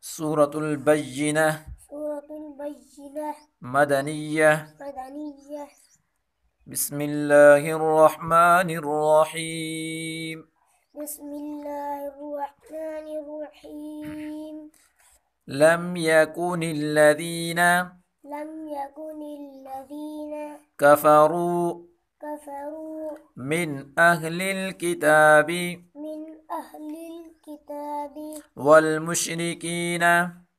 سورة البينة سورة البينة مدنية. مدنية. بسم الله الرحمن الرحيم. بسم الله الرحمن الرحيم. لم يكن الذين لم يكن الذين كفروا كفروا من أهل الكتاب من أهل الكتاب والمشركين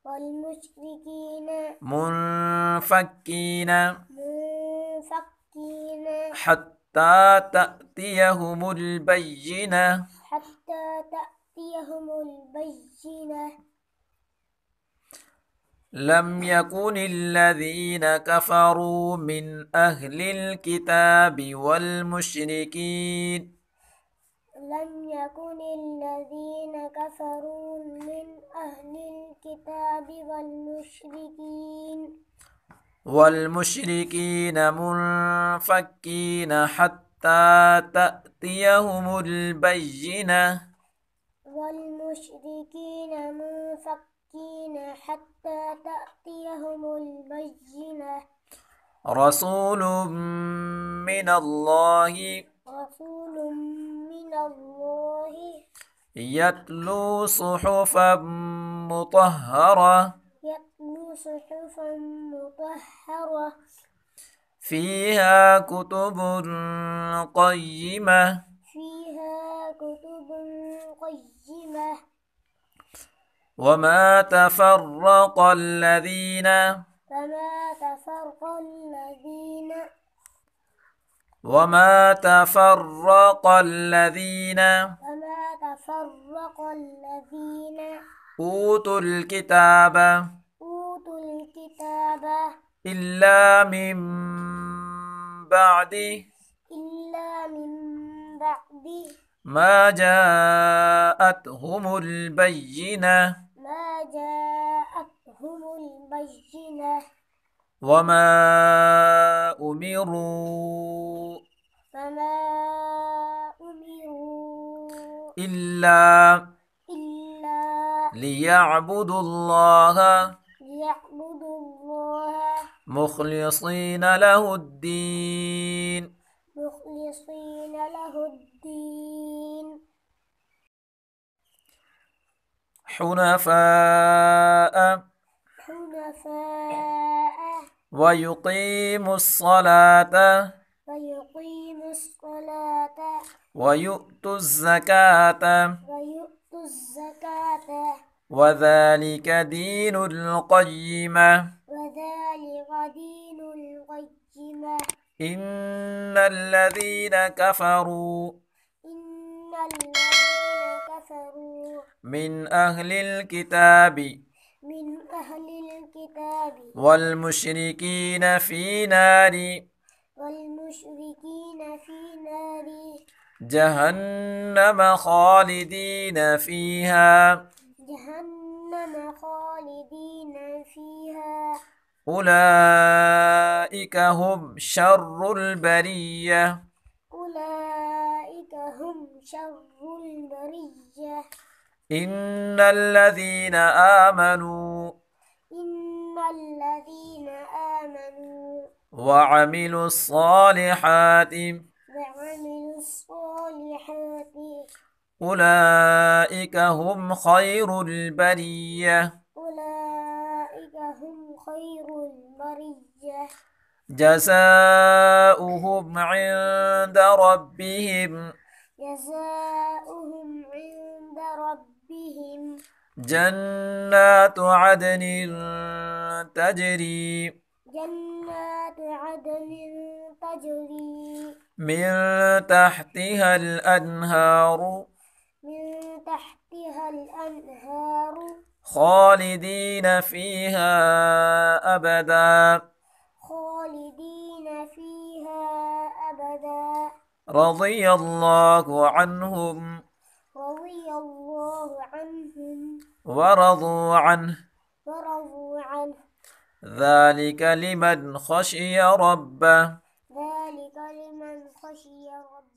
والمشركين منفكين منفكين حتى تأتيهم البينة. حتى تأتيهم البينة. لم يكن الذين كفروا من أهل الكتاب والمشركين لم يكن الذين كفروا من أهل الكتاب والمشركين منفكين حتى تأتيهم البينة. والمشركين منفكين حتى تأتيهم البينة. رسول من الله رسول من الله يتلو صحفا مطهرة يتلو صحفا مطهرة فيها كتب قيمة. فيها كتب قيمة. وما تفرق الذين فما تفرق الذين وما تفرق الذين وما تفرق الذين أوتوا الكتاب أوتوا الكتاب إلا من بعد إلا من بعد ما جاءتهم البينة. ما جاءتهم البينة. وما أمروا فما أمروا إلا إلا ليعبدوا الله ليعبدوا الله مخلصين له الدين مخلصين له الدين حنفاء حنفاء ويقيموا الصلاة ويقيموا الصلاة ويؤتوا الزكاة ويؤتوا الزكاة وذلك دين القيمة. وذلك دين القيمة. إن الذين كفروا إن الذين كفروا من أهل الكتاب من أهل الكتاب والمشركين في نار والمشركين في نار جهنم خالدين فيها جهنم خالدين فيها. أولئك هم شر البرية. أولئك هم شر البرية. إن الذين آمنوا إن الذين آمنوا وعملوا الصالحات وعملوا الصالحات أولئك هم خير البرية. أولئك هم خير البرية. جزاؤهم عند ربهم جزاؤهم عند ربهم جنات عدن تجري جنات عدن تجري من تحتها الأنهار من تحتها الأنهار خالدين فيها أبدا. خالدين فيها أبدا. رضي الله عنهم رضي الله عنهم ورضوا عنه ورضوا عنه. ذلك لمن خشي ربه. ذلك لمن خشي ربه.